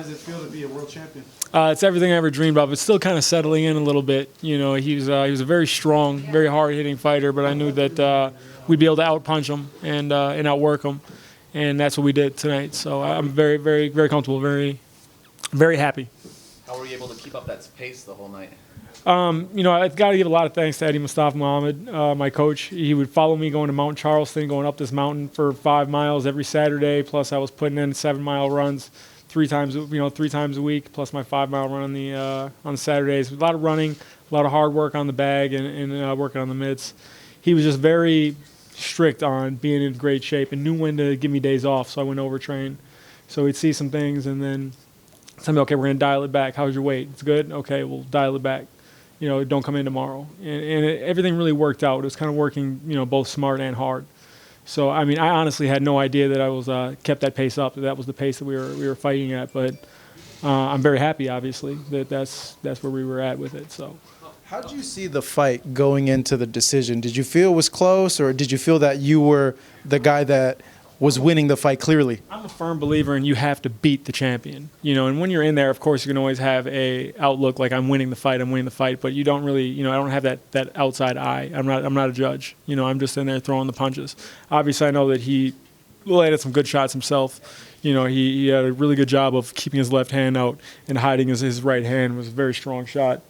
does it feel to be a world champion? It's everything I ever dreamed of. It's still kind of settling in a little bit. You know, he was a very strong, very hard-hitting fighter, but I knew that we'd be able to outpunch him and outwork him, and that's what we did tonight. So I'm very, very, very comfortable, very, very happy. How were you able to keep up that pace the whole night? You know, I've got to give a lot of thanks to Eddie Mustafa Muhammad, my coach. He would follow me going to Mount Charleston, going up this mountain for 5 miles every Saturday. Plus, I was putting in 7-mile runs 3 times a week. Plus my 5-mile run on Saturdays. A lot of running, a lot of hard work on the bag, and working on the mitts. He was just very strict on being in great shape and knew when to give me days off, so I wouldn't overtrain. So he'd see some things and then tell me, okay, we're going to dial it back. How's your weight? It's good? Okay, we'll dial it back. You know, don't come in tomorrow. And everything really worked out. It was kind of working, you know, both smart and hard. So, I mean, I honestly had no idea that I was kept that pace up, that was the pace that we were fighting at. But I'm very happy, obviously, that that's where we were at with it. So, how did you see the fight going into the decision? Did you feel it was close, or did you feel that you were the guy that was winning the fight clearly? I'm a firm believer in you have to beat the champion, you know, and when you're in there, of course, you can always have a outlook like I'm winning the fight, but you don't really, you know, I don't have that outside eye. I'm not a judge, you know, I'm just in there throwing the punches. Obviously, I know that he landed some good shots himself. You know, he had a really good job of keeping his left hand out and hiding his right hand. It was a very strong shot.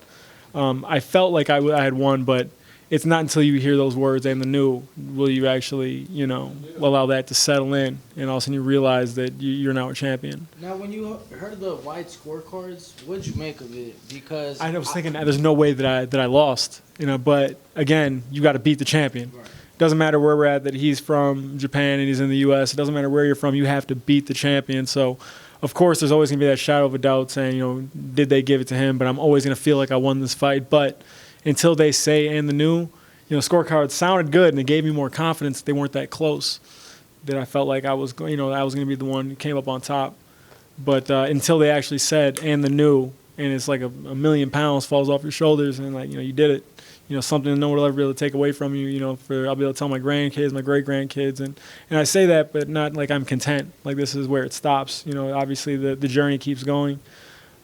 I felt like I had won, but it's not until you hear those words and the new will you actually, you know, allow that to settle in, and all of a sudden you realize that you're now a champion. Now, when you heard the wide scorecards, what did you make of it? Because I was thinking there's no way that I lost, you know. But again, you got to beat the champion. Right. Doesn't matter where we're at, that he's from Japan and he's in the U.S. It doesn't matter where you're from. You have to beat the champion. So, of course, there's always going to be that shadow of a doubt saying, you know, did they give it to him? But I'm always going to feel like I won this fight. But until they say and the new, you know, scorecards sounded good and it gave me more confidence that they weren't that close. That I felt like I was going to be the one who came up on top. But until they actually said and the new, and it's like a million pounds falls off your shoulders, and like, you know, you did it. You know, something no one will ever be able to take away from you. You know, I'll be able to tell my grandkids, my great grandkids, and I say that, but not like I'm content. Like this is where it stops. You know, obviously the journey keeps going.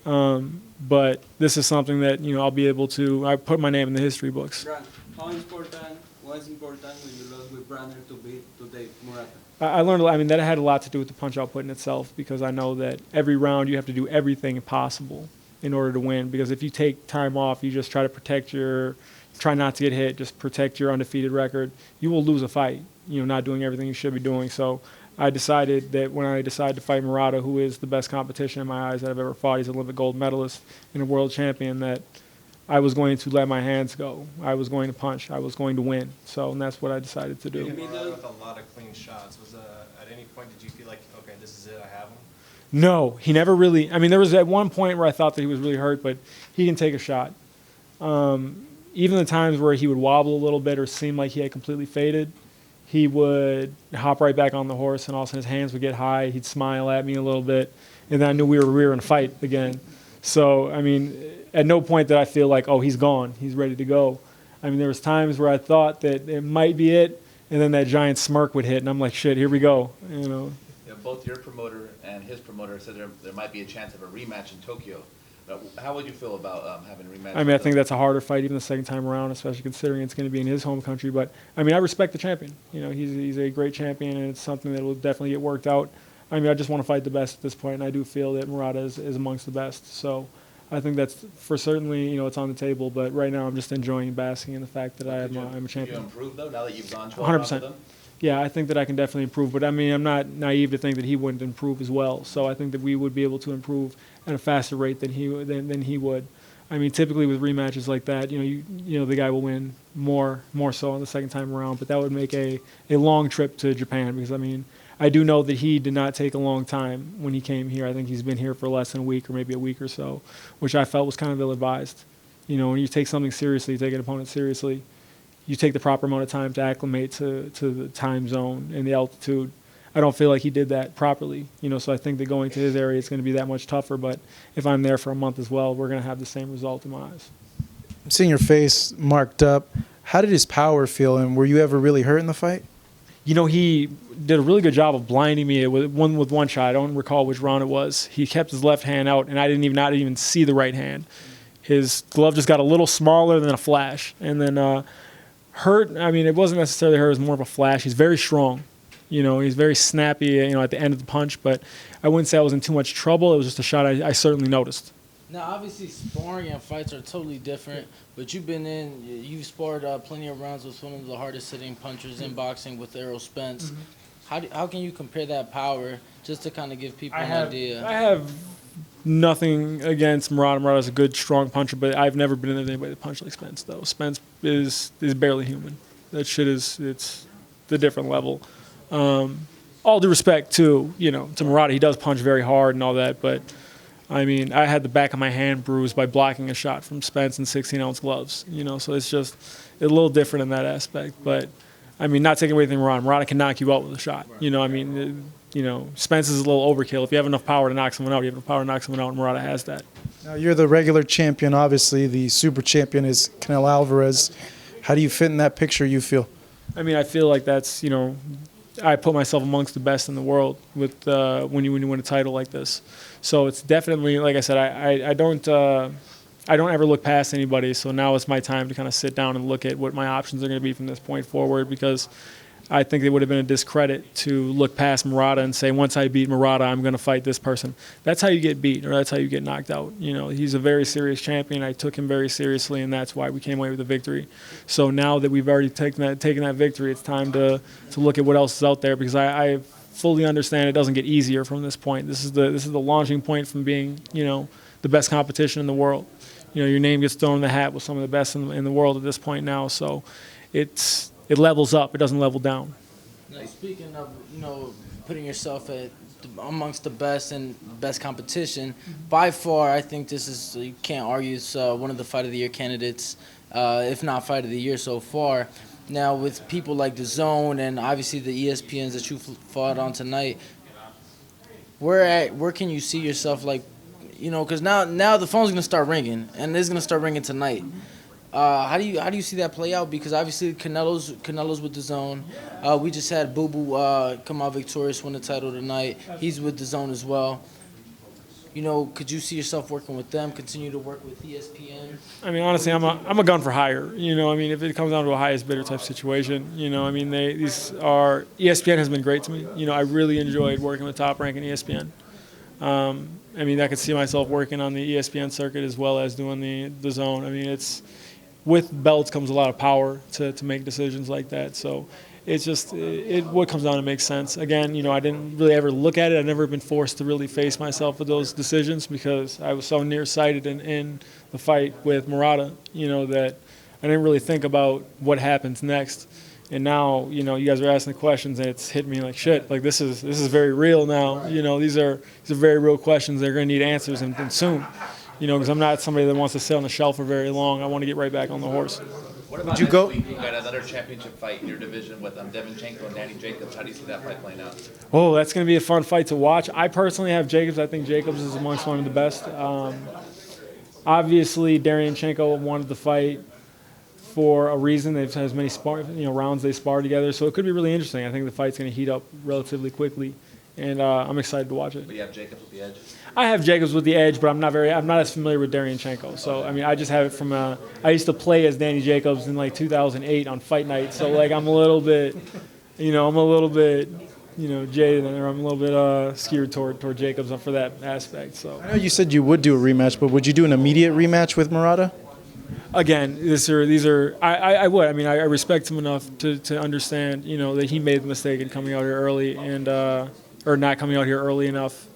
But this is something that, you know, I'll be able to. I put my name in the history books. Brant, how important was important when you lost with Brant to take Murata? I learned. I mean, that had a lot to do with the punch output in itself, because I know that every round you have to do everything possible in order to win. Because if you take time off, you just try not to get hit, just protect your undefeated record, you will lose a fight, you know, not doing everything you should be doing. So I decided that when I decided to fight Murata, who is the best competition in my eyes that I've ever fought, he's an Olympic gold medalist and a world champion, that I was going to let my hands go. I was going to punch. I was going to win. So, and that's what I decided to do. Murata with a lot of clean shots. Was at any point did you feel like, okay, this is it, I have him? No, he never really. I mean, there was at one point where I thought that he was really hurt, but he didn't take a shot. Even the times where he would wobble a little bit or seem like he had completely faded, he would hop right back on the horse, and all of a sudden his hands would get high. He'd smile at me a little bit, and then I knew we were in a fight again. So, I mean, at no point did I feel like, oh, he's gone, he's ready to go. I mean, there was times where I thought that it might be it, and then that giant smirk would hit, and I'm like, shit, here we go. You know. Yeah, both your promoter and his promoter said there might be a chance of a rematch in Tokyo. How would you feel about having a rematch? I mean, I think that's a harder fight even the second time around, especially considering it's going to be in his home country. But, I mean, I respect the champion. You know, he's a great champion, and it's something that will definitely get worked out. I mean, I just want to fight the best at this point, and I do feel that Murata is amongst the best. So I think that's for certainly, you know, it's on the table. But right now I'm just enjoying basking in the fact that I'm a champion. Did you improve, though, now that you've gone 12 rounds with him? Yeah, I think that I can definitely improve. But, I mean, I'm not naive to think that he wouldn't improve as well. So I think that we would be able to improve at a faster rate than he would. I mean, typically with rematches like that, you know, the guy will win more so on the second time around. But that would make a long trip to Japan, because, I mean, I do know that he did not take a long time when he came here. I think he's been here for less than a week or maybe a week or so, which I felt was kind of ill-advised. You know, when you take something seriously, you take an opponent seriously, you take the proper amount of time to acclimate to the time zone and the altitude. I don't feel like he did that properly, you know, so I think that going to his area is going to be that much tougher. But if I'm there for a month as well, we're going to have the same result in my eyes. I'm seeing your face marked up. How did his power feel, and were you ever really hurt in the fight? You know, did a really good job of blinding me with one shot. I don't recall which round it was. He kept his left hand out, and I didn't even see the right hand. His glove just got a little smaller than a flash, and then hurt. I mean, it wasn't necessarily hurt; it was more of a flash. He's very strong. He's very snappy. At the end of the punch, but I wouldn't say I was in too much trouble. It was just a shot I certainly noticed. Now, obviously, sparring and fights are totally different, but you've sparred plenty of rounds with one of the hardest hitting punchers in boxing with Errol Spence. How can you compare that power, just to kind of give people an idea? I have nothing against Murata. Murata's a good, strong puncher, but I've never been in anybody to punch like Spence, though. Spence is barely human. That shit it's the different level. All due respect to Murata, he does punch very hard and all that, but I mean, I had the back of my hand bruised by blocking a shot from Spence in 16-ounce gloves, so it's just a little different in that aspect. But, I mean, not taking away from Murata. Murata can knock you out with a shot. Spence is a little overkill. If you have enough power to knock someone out, you have enough power to knock someone out, and Murata has that. Now, you're the regular champion, obviously. The super champion is Canelo Alvarez. How do you fit in that picture, you feel? I mean, I feel like that's, I put myself amongst the best in the world with when you win a title like this. So it's definitely, like I said, I don't ever look past anybody. So now it's my time to kind of sit down and look at what my options are going to be from this point forward, because I think it would have been a discredit to look past Murata and say, once I beat Murata, I'm going to fight this person. That's how you get beat, or that's how you get knocked out. He's a very serious champion. I took him very seriously, and that's why we came away with a victory. So now that we've already taken that victory, it's time to look at what else is out there, because I fully understand it doesn't get easier from this point. This is the launching point from being, the best competition in the world. Your name gets thrown in the hat with some of the best in the world at this point now. So it levels up. It doesn't level down. Now, speaking of, putting yourself amongst the best and best competition, by far, I think this is, you can't argue, it's one of the Fight of the Year candidates, if not Fight of the Year so far. Now, with people like The Zone and obviously the ESPNs that you fought on tonight, where can you see yourself, because now the phone's gonna start ringing, and it's gonna start ringing tonight. How do you see that play out? Because obviously Canelo's with The Zone. We just had Boo Boo come out victorious, win the title tonight. He's with The Zone as well. Could you see yourself working with them? Continue to work with ESPN? I mean, honestly, I'm a gun for hire. If it comes down to a highest bidder type situation, ESPN has been great to me. I really enjoyed working with Top Rank and ESPN. I could see myself working on the ESPN circuit as well as doing the Zone. It's with belts comes a lot of power to make decisions like that. So it's just what comes down to makes sense. Again, I didn't really ever look at it. I've never been forced to really face myself with those decisions because I was so nearsighted in the fight with Murata, that I didn't really think about what happens next. And now, you guys are asking the questions, and it's hit me like shit. Like this is very real now. These are very real questions. They're going to need answers and soon. Because I'm not somebody that wants to sit on the shelf for very long. I want to get right back on the horse. What about next week? You got another championship fight in your division with Devinchenko and Danny Jacobs. How do you see that fight playing out? Oh, that's going to be a fun fight to watch. I personally have Jacobs. I think Jacobs is amongst one of the best. Obviously, Devinchenko wanted the fight for a reason. They've had as many rounds they spar together, so it could be really interesting. I think the fight's going to heat up relatively quickly, and I'm excited to watch it. But you have Jacobs with the edge? I have Jacobs with the edge, but I'm not as familiar with Devinchenko. So I just have it from I used to play as Danny Jacobs in 2008 on Fight Night. So I'm a little bit, jaded, or I'm a little bit skewed toward Jacobs for that aspect. So I know you said you would do a rematch, but would you do an immediate rematch with Murata? Again, these are I would. I respect him enough to understand, that he made the mistake in coming out here early and or not coming out here early enough.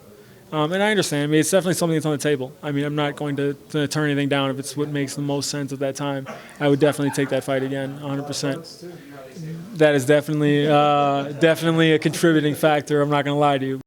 And I understand. It's definitely something that's on the table. I'm not going to turn anything down if it's what makes the most sense at that time. I would definitely take that fight again, 100%. That is definitely a contributing factor. I'm not going to lie to you.